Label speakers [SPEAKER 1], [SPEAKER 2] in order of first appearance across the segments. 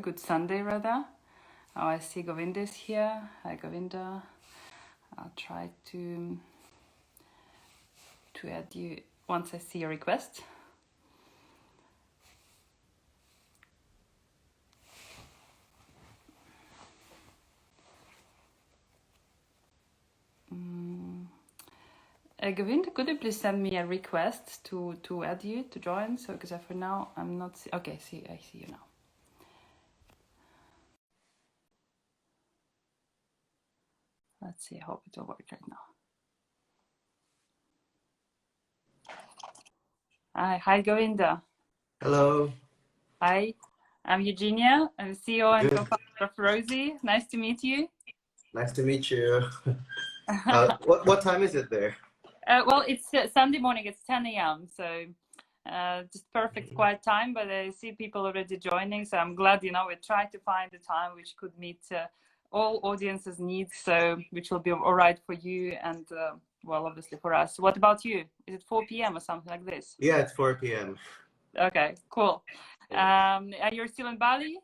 [SPEAKER 1] Good Sunday, rather. Oh, I see Govinda is here. Hi, Govinda. I'll try to add you once I see your request. Govinda, could you please send me a request to add you to join? So, because for now I'm not. Okay, I see you now. Let's see. I hope it will work right now. Hi, Govinda.
[SPEAKER 2] Hello.
[SPEAKER 1] Hi, I'm Eugenia. I'm CEO and
[SPEAKER 2] Good.
[SPEAKER 1] co-founder of Rawsie. Nice to meet you.
[SPEAKER 2] Nice to meet you. What time is it there?
[SPEAKER 1] Well, it's Sunday morning. It's 10 a.m. So just perfect quiet time. But I see people already joining. So I'm glad, we try to find a time which could meet all audiences' needs. So which will be all right for you and, well, obviously for us. What about you? Is it 4 p.m. or something like this?
[SPEAKER 2] Yeah, it's 4 p.m.
[SPEAKER 1] Okay, cool. And you're still in Bali?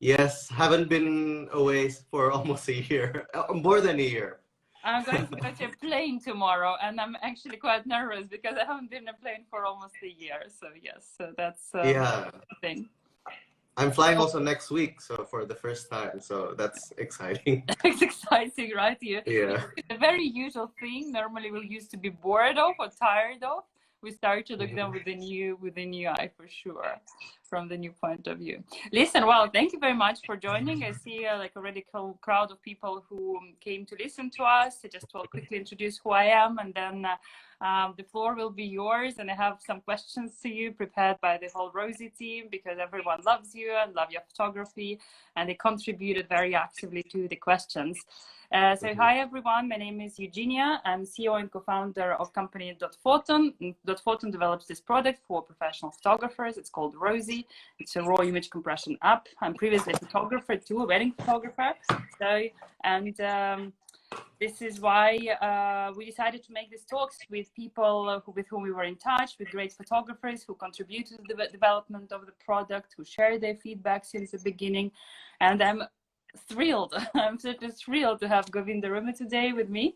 [SPEAKER 2] Yes, haven't been away for almost a year. More than a year.
[SPEAKER 1] I'm going to go to a plane tomorrow, and I'm actually quite nervous because I haven't been in a plane for almost a year. So yes, so that's
[SPEAKER 2] Yeah.
[SPEAKER 1] the thing.
[SPEAKER 2] I'm flying also next week, so for the first time, so that's exciting.
[SPEAKER 1] It's exciting, right?
[SPEAKER 2] Yeah.
[SPEAKER 1] It's a very usual thing. Normally, we used to be bored of or tired of. We start to look them with a new eye for sure, from the new point of view. Listen, well, thank you very much for joining. I see like already a crowd of people who came to listen to us. I just will quickly introduce who I am, and then the floor will be yours. And I have some questions to you prepared by the whole Rawsie team, because everyone loves you and love your photography, and they contributed very actively to the questions. So hi everyone, my name is Eugenia. I'm CEO and co-founder of company .Photon. .Photon develops this product for professional photographers. It's called Rawsie. It's a raw image compression app. I'm previously a photographer too, a wedding photographer. So, and this is why we decided to make these talks with people with whom we were in touch, with great photographers who contributed to the development of the product, who shared their feedback since the beginning. And I'm thrilled. I'm certainly thrilled to have Govinda Rumi today with me.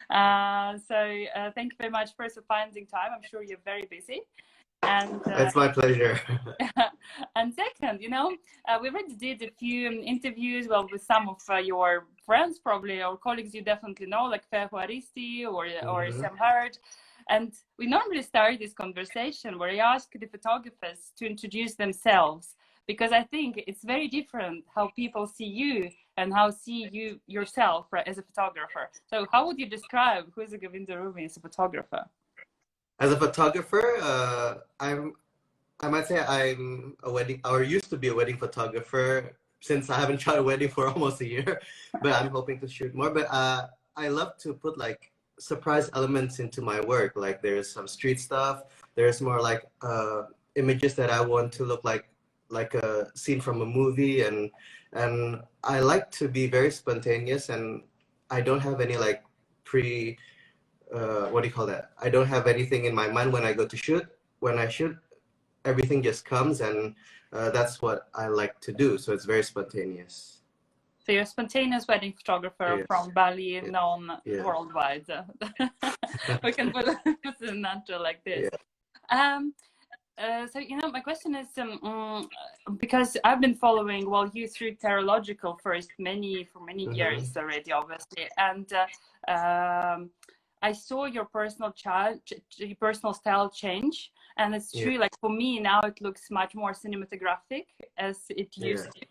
[SPEAKER 1] So thank you very much first for finding time. I'm sure you're very busy. And
[SPEAKER 2] it's my pleasure.
[SPEAKER 1] And second, we already did a few interviews, well, with some of your friends, probably, or colleagues you definitely know, like Ferhu Aristi or Sam Hurd. And we normally start this conversation where I ask the photographers to introduce themselves, because I think it's very different how people see you and how see you yourself, right, as a photographer. So how would you describe who is a Govinda Rumi as a photographer?
[SPEAKER 2] As a photographer, I might say I'm a wedding, or used to be a wedding photographer, since I haven't shot a wedding for almost a year, but I'm hoping to shoot more. But I love to put like surprise elements into my work. Like there's some street stuff. There's more like images that I want to look like a scene from a movie, and I like to be very spontaneous, and I don't have any like what do you call that? I don't have anything in my mind when I go to shoot. When I shoot, everything just comes, and that's what I like to do. So it's very spontaneous.
[SPEAKER 1] So you're a spontaneous wedding photographer, yes, from Bali, yes, known, yes, worldwide. We can put it in a nutshell like this. Yeah. So, my question is, because I've been following, well, you through Terralogical first for many years already, obviously, and I saw your personal style change, and it's true. Like for me now, it looks much more cinematographic as it used to.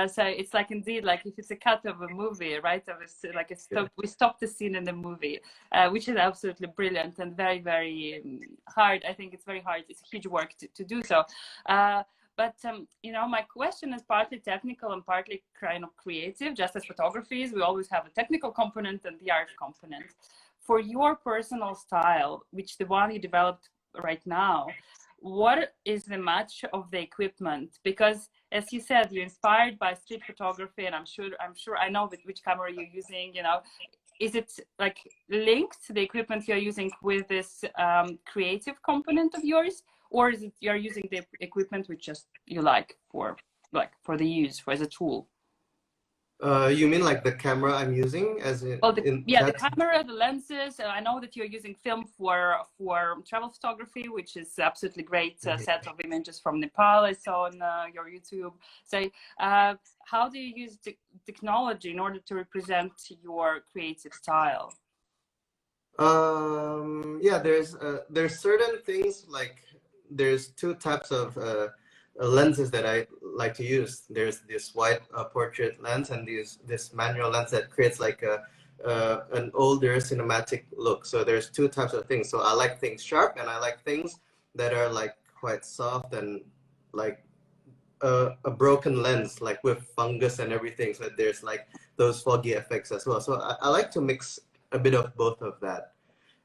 [SPEAKER 1] So it's like indeed, like if it's a cut of a movie, right? Like we stopped the scene in the movie, which is absolutely brilliant and very, very hard. I think it's very hard. It's huge work to do so. But my question is partly technical and partly kind of creative. Just as photography is, we always have a technical component and the art component. For your personal style, which the one you developed right now, what is the match of the equipment? Because as you said, you're inspired by street photography, and I'm sure I know which camera you're using. Is it like linked to the equipment you're using with this creative component of yours, or is it you're using the equipment which just you like for like for the use for as a tool?
[SPEAKER 2] You mean like the camera I'm using as in?
[SPEAKER 1] Well, the camera, the lenses. I know that you're using film for travel photography, which is absolutely great set of images from Nepal. I saw on your YouTube. So, how do you use technology in order to represent your creative style?
[SPEAKER 2] Yeah, there's certain things, like there's two types of lenses that I like to use. There's this wide portrait lens and this manual lens that creates like an older cinematic look. So there's two types of things. So I like things sharp, and I like things that are like quite soft and like a broken lens, like with fungus and everything. So there's like those foggy effects as well. So I like to mix a bit of both of that.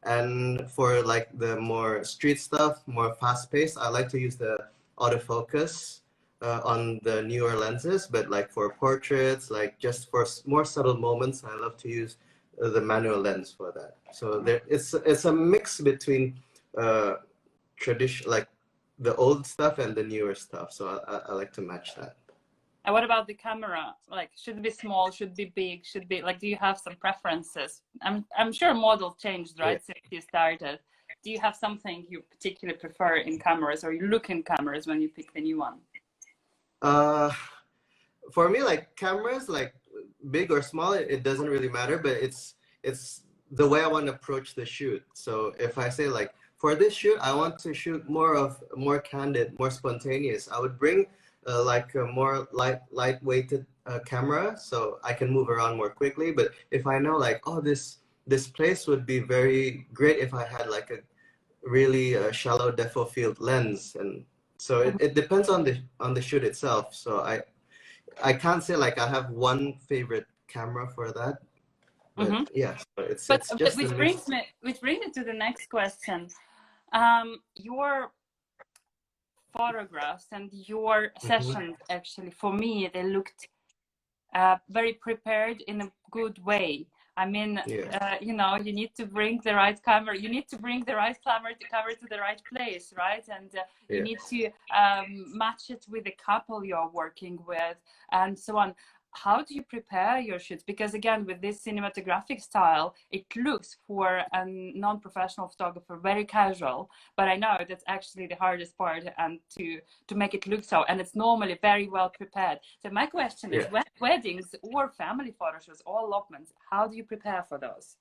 [SPEAKER 2] And for like the more street stuff, more fast paced, I like to use the autofocus on the newer lenses. But like for portraits, like just for more subtle moments, I love to use the manual lens for that. So it's a mix between tradition, like the old stuff and the newer stuff. So I like to match that.
[SPEAKER 1] And what about the camera? Like, should it be small? Should it be big? Should it be like? Do you have some preferences? I'm sure model changed, right, since you started. Do you have something you particularly prefer in cameras, or you look in cameras when you pick the new one?
[SPEAKER 2] For me, like cameras, like big or small, it doesn't really matter. But it's the way I want to approach the shoot. So if I say like, for this shoot, I want to shoot more candid, more spontaneous, I would bring like a more light-weighted camera, so I can move around more quickly. But if I know like, oh, this place would be very great if I had like a really shallow depth of field lens, and so it depends on the shoot itself. So I can't say like I have one favorite camera for that. But yeah, so it's just
[SPEAKER 1] which brings me to the next question. Your photographs and your sessions, actually, for me, they looked very prepared in a good way. I mean, you know, you need to bring the right camera. You need to bring the right camera to the right place, right? And you need to match it with the couple you're working with, and so on. How do you prepare your shoots? Because again, with this cinematographic style, it looks for a non-professional photographer very casual, but I know that's actually the hardest part, and to make it look so, and it's normally very well prepared. So my question is, weddings or family photo shoots or elopements, how do you prepare for those?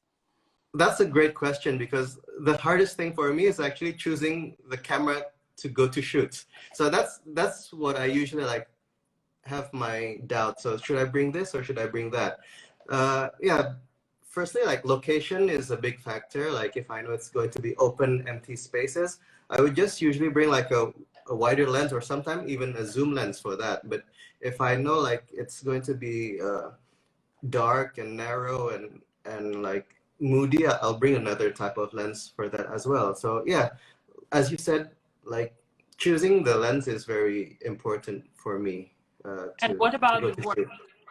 [SPEAKER 2] That's a great question, because the hardest thing for me is actually choosing the camera to go to shoots. So that's what I usually like have my doubts. So should I bring this or should I bring that? Yeah, firstly, like location is a big factor. Like if I know it's going to be open, empty spaces, I would just usually bring like a wider lens, or sometimes even a zoom lens for that. But if I know like it's going to be dark and narrow and like moody, I'll bring another type of lens for that as well. So yeah, as you said, like choosing the lens is very important for me.
[SPEAKER 1] And what about work?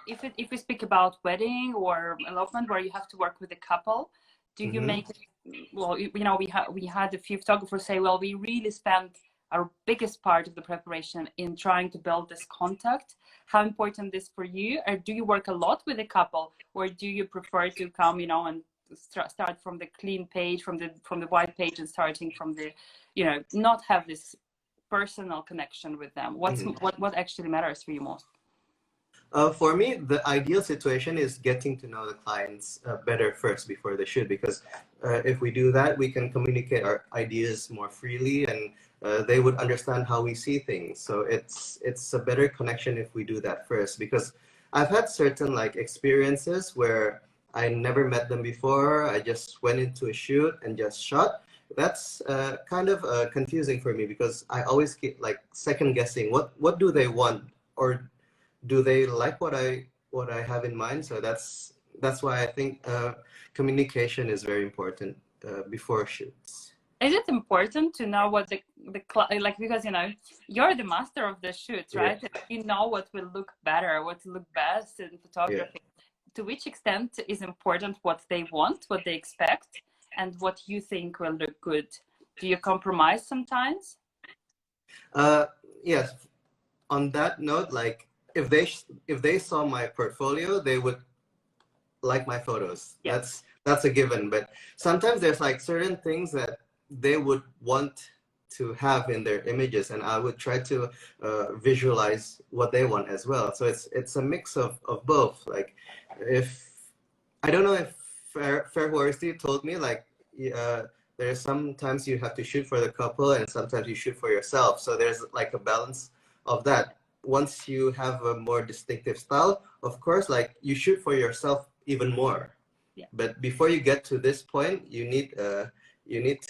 [SPEAKER 1] If we speak about wedding or elopement where you have to work with a couple, do you make it? Well, you know, we had a few photographers say, well, we really spent our biggest part of the preparation in trying to build this contact. How important is for you? Or do you work a lot with a couple, or do you prefer to come, you know, and start from the clean page, from the white page, and starting from the, you know, not have this personal connection with them? What actually matters for you most?
[SPEAKER 2] For me, the ideal situation is getting to know the clients better first before the shoot, because if we do that, we can communicate our ideas more freely, and they would understand how we see things. So it's a better connection if we do that first, because I've had certain like experiences where I never met them before. I just went into a shoot and just shot. That's kind of confusing for me, because I always keep like second guessing what do they want, or do they like what I have in mind. So that's why I think communication is very important before shoots.
[SPEAKER 1] Is it important to know what the like, because you know you're the master of the shoot, right? You know what will look better, what will look best in photography. To which extent is important what they want, what they expect, and what you think will look good? Do you compromise sometimes?
[SPEAKER 2] Yes. On that note, like if they saw my portfolio, they would like my photos.
[SPEAKER 1] Yeah.
[SPEAKER 2] That's a given. But sometimes there's like certain things that they would want to have in their images, and I would try to visualize what they want as well. So it's a mix of both. Like, if I don't know if Rawsie told me, like, there's sometimes you have to shoot for the couple and sometimes you shoot for yourself. So there's like a balance of that. Once you have a more distinctive style, of course, like, you shoot for yourself even more.
[SPEAKER 1] Yeah.
[SPEAKER 2] But before you get to this point, you need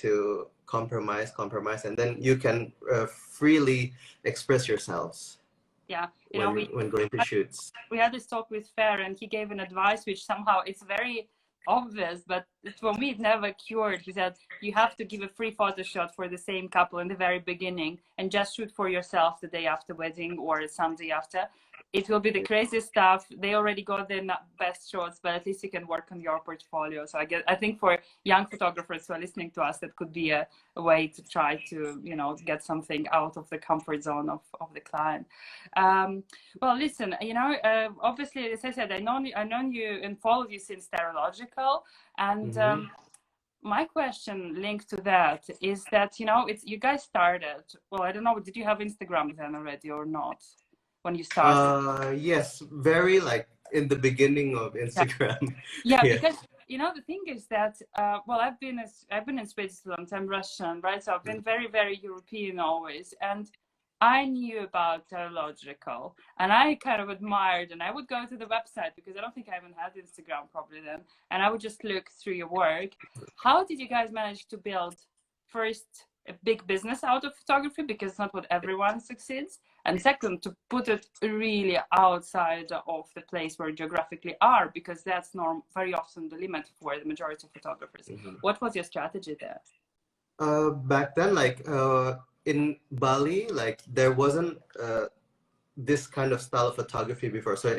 [SPEAKER 2] to compromise, and then you can freely express yourselves.
[SPEAKER 1] Yeah,
[SPEAKER 2] when going to shoots.
[SPEAKER 1] We had this talk with Fer, and he gave an advice which somehow it's very obvious, but for me it never cured. He said you have to give a free photo shot for the same couple in the very beginning and just shoot for yourself the day after wedding or Sunday after. It will be the craziest stuff. They already got their best shots, but at least you can work on your portfolio. So I think for young photographers who are listening to us, that could be a way to try to, get something out of the comfort zone of the client. Well, listen, obviously, as I said, I known you and followed you since Terralogical, and my question linked to that is that, you guys started, well, I don't know, did you have Instagram then already or not? When you started?
[SPEAKER 2] Yes, very like in the beginning of Instagram.
[SPEAKER 1] Yeah, because the thing is that well, I've been in Switzerland. I'm Russian, right? So I've been very, very European always, and I knew about Terralogical, and I kind of admired, and I would go to the website because I don't think I even had Instagram probably then, and I would just look through your work. How did you guys manage to build first a big business out of photography, because it's not what everyone succeeds, and second, to put it really outside of the place where you geographically are, because that's very often the limit for the majority of photographers. What was your strategy there?
[SPEAKER 2] Back then, like in Bali, like there wasn't this kind of style of photography before, so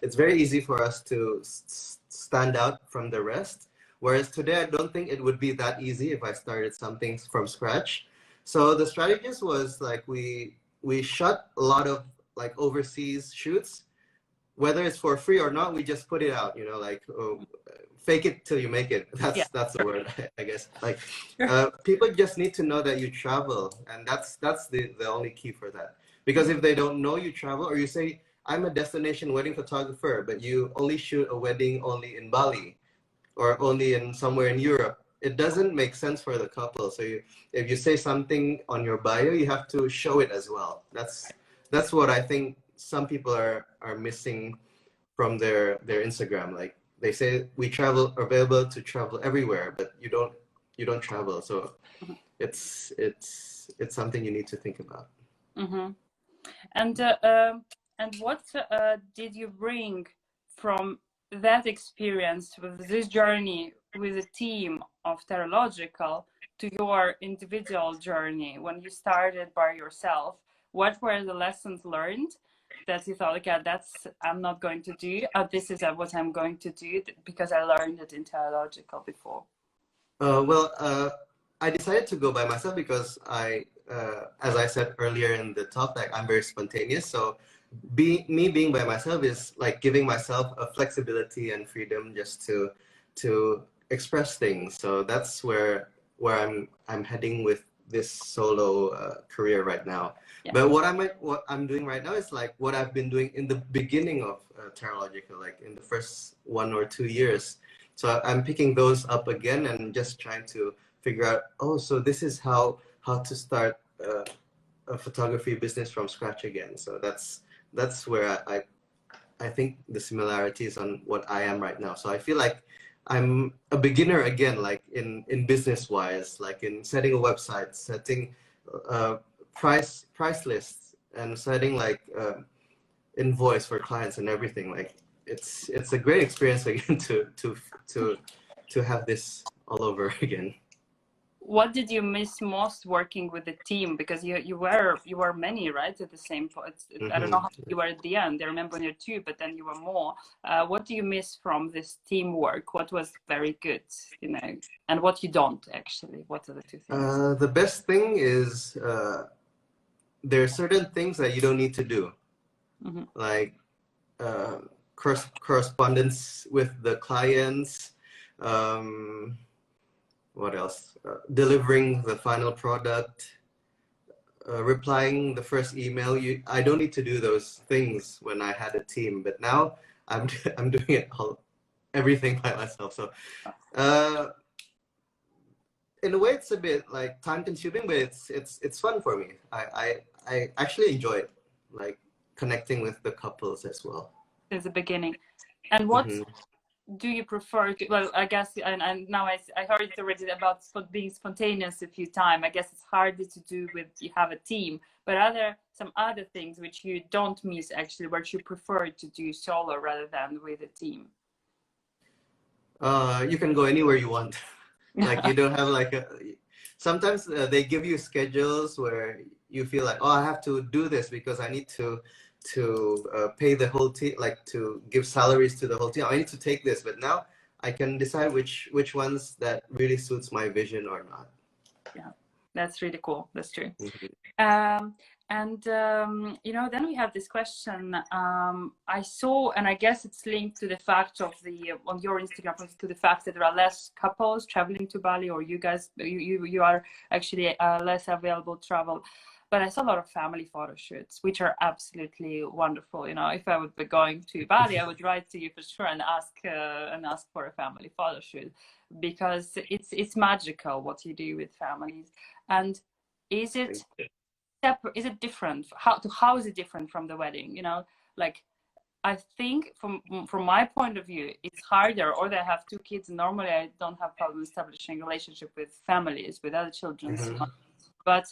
[SPEAKER 2] it's very easy for us to stand out from the rest. Whereas today, I don't think it would be that easy if I started something from scratch. So the strategist was like, we shot a lot of like overseas shoots, whether it's for free or not, we just put it out, like fake it till you make it. That's the word, I guess. Like people just need to know that you travel, and that's the only key for that. Because if they don't know you travel, or you say, I'm a destination wedding photographer, but you only shoot a wedding only in Bali, or only in somewhere in Europe, it doesn't make sense for the couple. So if you say something on your bio, you have to show it as well. That's what I think some people are missing from their Instagram. Like they say, we are available to travel everywhere, but you don't travel. So it's something you need to think about.
[SPEAKER 1] And what did you bring from that experience with this journey with a team of Terralogical to your individual journey when you started by yourself? What were the lessons learned that you thought, okay, I'm not going to do, this is what I'm going to do because I learned it in Terralogical before?
[SPEAKER 2] I decided to go by myself because as I said earlier in the talk, like I'm very spontaneous. So being by myself is like giving myself a flexibility and freedom just to express things. So that's where I'm heading with this solo career right now. Yeah. But what I'm doing right now is like what I've been doing in the beginning of Terralogical, like in the first 1 or 2 years. So I'm picking those up again and just trying to figure out, so this is how to start a photography business from scratch again. So that's where I think the similarities on what I am right now. So I feel like I'm a beginner again, like in business wise, like in setting a website, setting price lists, and setting like invoice for clients and everything. Like it's a great experience again to have this all over again.
[SPEAKER 1] What did you miss most working with the team? Because you were many, right, at the same point. I don't know how you were at the end. I remember when you're 2, but then you were more. What do you miss from this teamwork? What was very good, and what you don't actually? What are the 2 things?
[SPEAKER 2] The best thing is there are certain things that you don't need to do. like correspondence with the clients. What else? Delivering the final product, replying the first email. I don't need to do those things when I had a team, but now I'm I'm doing it everything by myself. So in a way, it's a bit like time consuming, but it's fun for me. I actually enjoy it, like connecting with the couples as well.
[SPEAKER 1] Since the beginning. And what do you prefer to, well, I guess, and now I heard it already about being spontaneous a few times. I guess it's harder to do with, you have a team, but are there some other things which you don't miss actually, what you prefer to do solo rather than with a team?
[SPEAKER 2] You can go anywhere you want. Like you don't have like sometimes they give you schedules where you feel like, oh, I have to do this because I need to pay the whole team, like to give salaries to the whole team. I need to take this, but now I can decide which ones that really suits my vision or not.
[SPEAKER 1] Yeah, that's really cool. That's true. You know, then we have this question. I saw, and I guess it's linked to the fact of on your Instagram, to the fact that there are less couples traveling to Bali, or you guys, you are actually less available to travel. But I saw a lot of family photo shoots, which are absolutely wonderful. You know, if I would be going to Bali, I would write to you for sure and ask for a family photo shoot, because it's magical what you do with families. And is it different? How is it different from the wedding? You know, like I think from my point of view, it's harder. Or they have two kids. Normally, I don't have problem establishing a relationship with families, with other children, but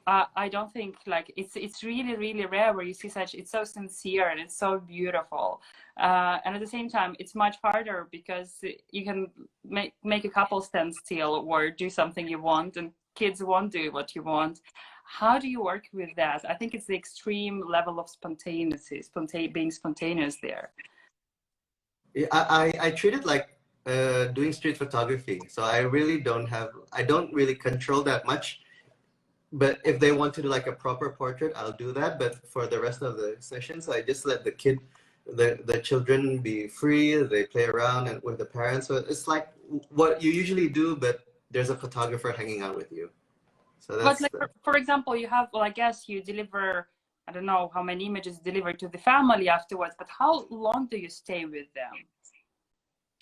[SPEAKER 1] I don't think, like, it's really, really rare where you see such, it's so sincere and it's so beautiful. And at the same time, it's much harder because you can make a couple stand still or do something you want, and kids won't do what you want. How do you work with that? I think it's the extreme level of spontaneity, being spontaneous there.
[SPEAKER 2] Yeah, I treat it like doing street photography. So I don't really control that much. But if they want to do like a proper portrait, I'll do that. But for the rest of the sessions, I just let the children be free. They play around and with the parents. So it's like what you usually do, but there's a photographer hanging out with you. So that's.
[SPEAKER 1] But like, for example, you have, well, I guess you deliver, I don't know how many images delivered to the family afterwards, but how long do you stay with them?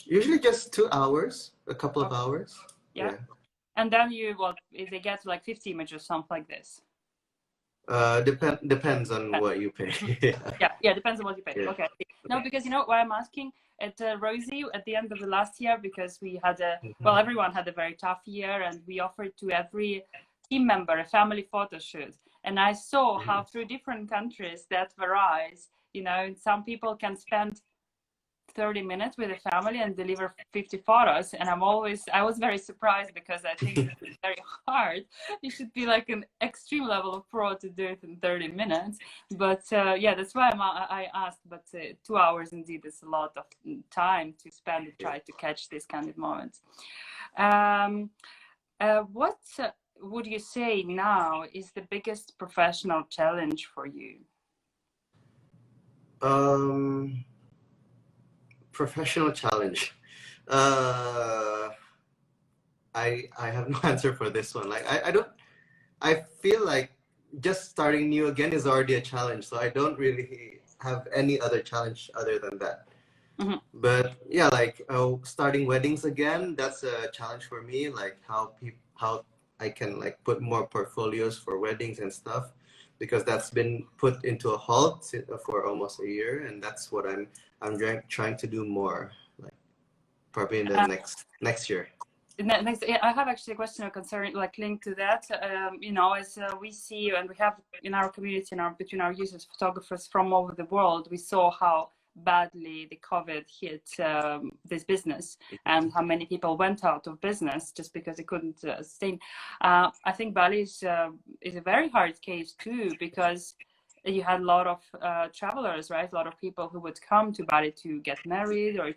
[SPEAKER 2] Usually just 2 hours, a couple of hours.
[SPEAKER 1] Yeah. And then if they get like 50 images, something like this.
[SPEAKER 2] Depends on what you pay.
[SPEAKER 1] yeah, depends on what you pay. Okay. No, because you know why I'm asking at Rawsie at the end of the last year, because we had everyone had a very tough year, and we offered to every team member a family photo shoot. And I saw how through different countries that varies. You know, some people can spend 30 minutes with a family and deliver 50 photos, and I was very surprised, because I think it's very hard. You should be like an extreme level of pro to do it in 30 minutes. But yeah, that's why I asked. But 2 hours indeed is a lot of time to spend to try to catch these kind of moments. What would you say now is the biggest professional challenge for you?
[SPEAKER 2] Professional challenge. I have no answer for this one. Like I feel like just starting new again is already a challenge. So I don't really have any other challenge other than that. But yeah, like starting weddings again, that's a challenge for me. Like how I can like put more portfolios for weddings and stuff, because that's been put into a halt for almost a year, and that's what I'm trying to do more, like probably in the next year.
[SPEAKER 1] I have actually a question or concern, like linked to that. You know, as we see, and we have in our community, between our users, photographers from all over the world, we saw how badly the COVID hit this business, and how many people went out of business just because they couldn't sustain. I think Bali is a very hard case too, because you had a lot of travelers, right? A lot of people who would come to Bali to get married or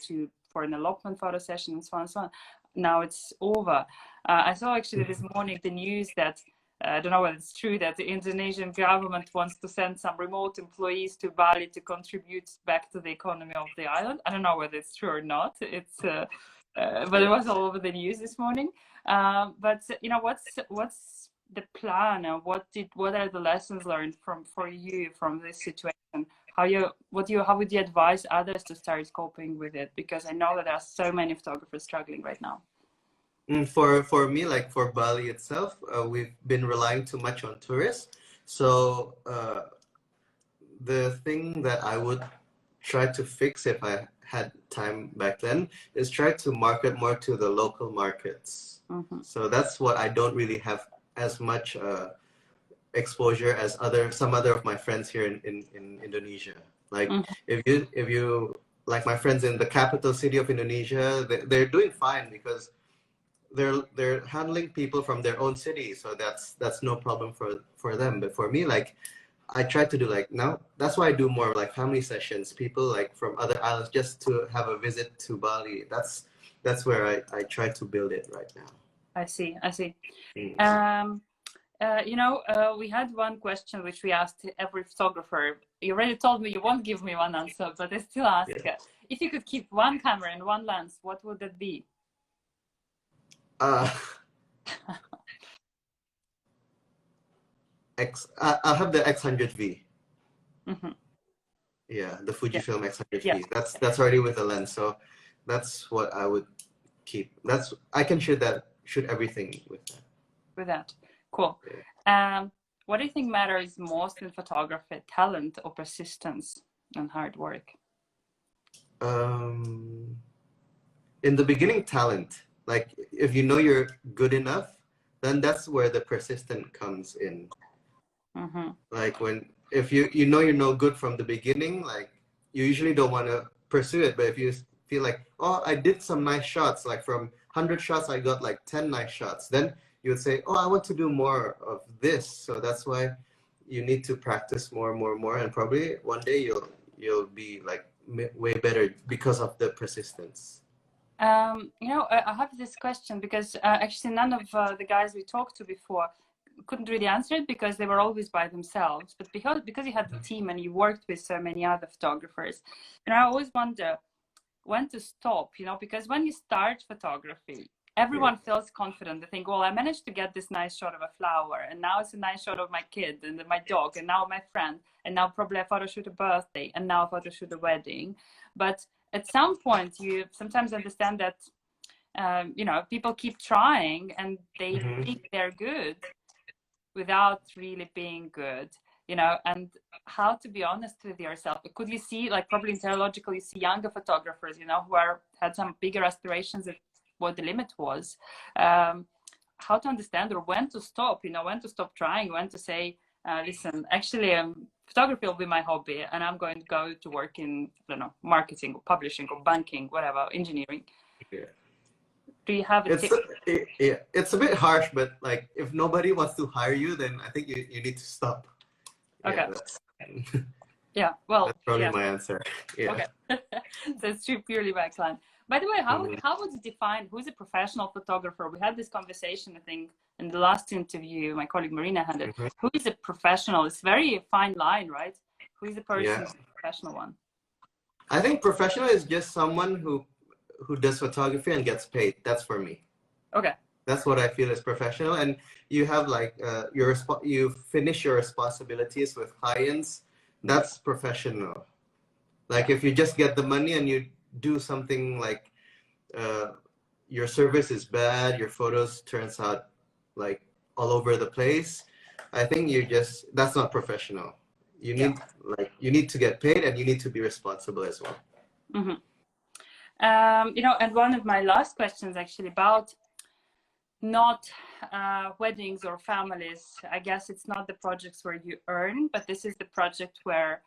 [SPEAKER 1] for an elopement photo session and so on and so on. Now it's over. I saw actually this morning the news that I don't know whether it's true that the Indonesian government wants to send some remote employees to Bali to contribute back to the economy of the island. I don't know whether it's true or not. It's but it was all over the news this morning. But you know, what's the plan, and what are the lessons learned for you from this situation? How would you advise others to start coping with it? Because I know that there are so many photographers struggling right now.
[SPEAKER 2] For me, like for Bali itself, we've been relying too much on tourists. So the thing that I would try to fix if I had time back then is try to market more to the local markets. So that's what I don't really have as much exposure as some other of my friends here in Indonesia. Like if you like my friends in the capital city of Indonesia, they're doing fine because they're handling people from their own city, so that's no problem for them. But for me, like I try to do like now, that's why I do more like family sessions, people like from other islands, just to have a visit to Bali. That's where I try to build it right now.
[SPEAKER 1] I see. You know, we had one question which we asked every photographer. You already told me you won't give me one answer, but I still ask. If you could keep one camera and one lens, what would it be?
[SPEAKER 2] I'll have the X100V. Yeah, the Fujifilm X100V. That's already with a lens, so that's what I would keep. I can shoot everything with that.
[SPEAKER 1] With that, cool. What do you think matters most in photography? Talent or persistence and hard work?
[SPEAKER 2] In the beginning, talent. Like if you know you're good enough, then that's where the persistent comes in. Like if you know you're no good from the beginning, like you usually don't want to pursue it. But if you feel like, oh, I did some nice shots, like from 100 shots I got like 10 nice shots, then you would say, oh, I want to do more of this. So that's why you need to practice more, and probably one day you'll be like way better because of the persistence.
[SPEAKER 1] You know, I have this question because actually none of the guys we talked to before couldn't really answer it because they were always by themselves. But because you had the team and you worked with so many other photographers, and I always wonder when to stop, you know, because when you start photography, everyone feels confident. They think, well, I managed to get this nice shot of a flower, and now it's a nice shot of my kid and my dog, and now my friend, and now probably I photo shoot a birthday, and now I photo shoot a wedding. But at some point, you sometimes understand that, you know, people keep trying and they think they're good without really being good, you know, and how to be honest with yourself. Could you see, like probably in Terralogical, you see younger photographers, you know, who had some bigger aspirations at what the limit was, how to understand or when to stop, you know, when to stop trying, when to say, listen, actually, photography will be my hobby and I'm going to go to work in, I don't know, marketing or publishing or banking, whatever, engineering. Do you have a tip?
[SPEAKER 2] It's a bit harsh, but like if nobody wants to hire you, then I think you need to stop.
[SPEAKER 1] Okay. Well,
[SPEAKER 2] that's probably my answer.
[SPEAKER 1] Okay. So it's purely by client. By the way, how would you define who's a professional photographer? We had this conversation, I think, in the last interview, my colleague Marina had it. Who is a professional? It's a very fine line, right? Who is the person who's a professional one?
[SPEAKER 2] I think professional is just someone who does photography and gets paid. That's for me.
[SPEAKER 1] Okay.
[SPEAKER 2] That's what I feel is professional. And you have like you finish your responsibilities with clients. That's professional. Like if you just get the money and you do something like your service is bad, your photos turns out like all over the place, I think that's not professional. You need to get paid and you need to be responsible as well.
[SPEAKER 1] You know, and one of my last questions actually about not weddings or families. I guess it's not the projects where you earn, but this is the project where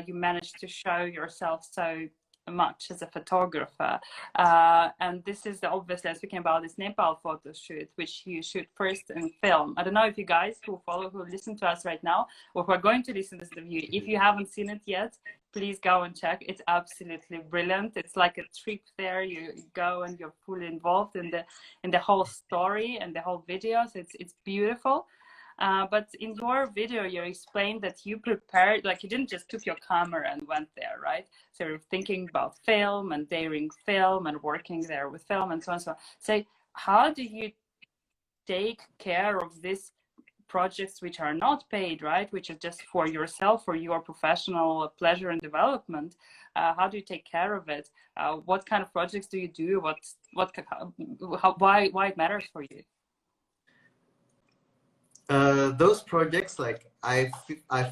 [SPEAKER 1] you manage to show yourself so much as a photographer. And this is obviously, speaking about this Nepal photo shoot, which you shoot first in film. I don't know if you guys who listen to us right now, or who are going to listen to this interview, if you haven't seen it yet, please go and check. It's absolutely brilliant. It's like a trip there. You go and you're fully involved in the whole story and the whole video. So it's beautiful. But in your video, you explained that you prepared, like you didn't just took your camera and went there, right? So you're thinking about film and daring film and working there with film and so on and so on. So how do you take care of these projects which are not paid, right? Which is just for yourself, for your professional pleasure and development? How do you take care of it? What kind of projects do you do? Why it matters for you?
[SPEAKER 2] Those projects, like I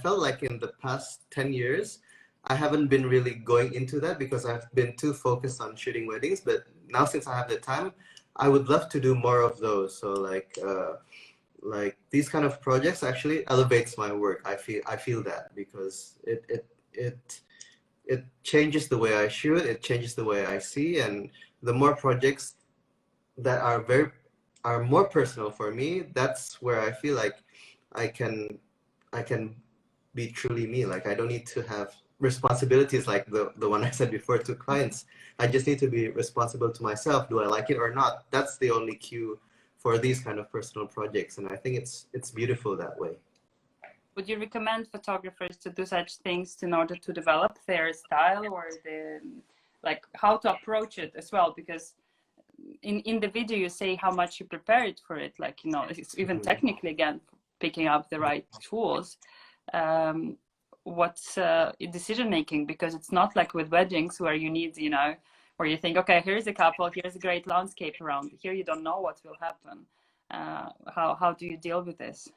[SPEAKER 2] felt like in the past 10 years, I haven't been really going into that because I've been too focused on shooting weddings. But now since I have the time, I would love to do more of those. So like these kind of projects actually elevates my work. I feel that because it changes the way I shoot, it changes the way I see, and the more projects that are more personal for me, that's where I feel like I can be truly me. Like I don't need to have responsibilities like the one I said before to clients. I just need to be responsible to myself. Do I like it or not? That's the only cue for these kind of personal projects, and I think it's beautiful that way.
[SPEAKER 1] Would you recommend photographers to do such things in order to develop their style, or like how to approach it as well? Because in the video you say how much you prepared for it, like, you know, it's even technically, again, picking up the right tools. What's decision making? Because it's not like with weddings where you need, you know, where you think, okay, here's a couple, here's a great landscape around here, you don't know what will happen. How do you deal with this?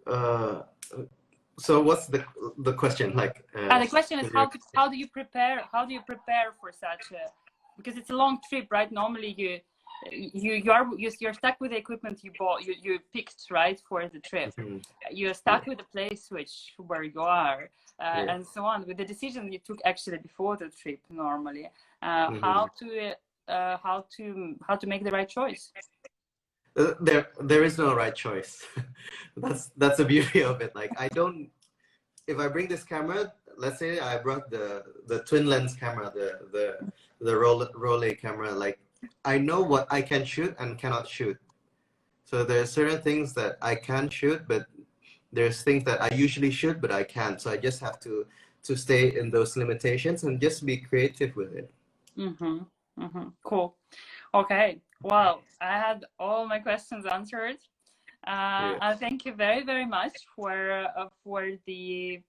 [SPEAKER 2] So what's the question? Like
[SPEAKER 1] the question is how do you prepare for such a, because it's a long trip, right? Normally you're stuck with the equipment you bought, you picked, right, for the trip. You're stuck with the place where you are, and so on, with the decision you took actually before the trip normally. How to make the right choice?
[SPEAKER 2] There is no right choice. That's the beauty of it. Like if I bring this camera, let's say I brought the twin lens camera, the Rawsie camera, like I know what I can shoot and cannot shoot. So there's certain things that I can shoot, but there's things that I usually shoot but I can't. So I just have to stay in those limitations and just be creative with it.
[SPEAKER 1] Cool. Okay. Well, I had all my questions answered. I thank you very, very much for the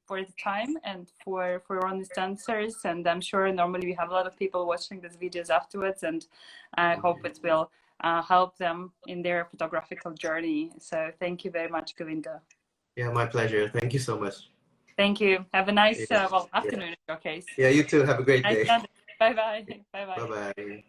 [SPEAKER 1] time and for honest answers. And I'm sure normally we have a lot of people watching these videos afterwards, and I hope it will help them in their photographical journey. So thank you very much, Govinda.
[SPEAKER 2] Yeah, my pleasure. Thank you so much.
[SPEAKER 1] Thank you. Have a nice afternoon in your case.
[SPEAKER 2] Yeah, you too. Have a great day.
[SPEAKER 1] Bye bye. Bye bye.
[SPEAKER 2] Bye bye.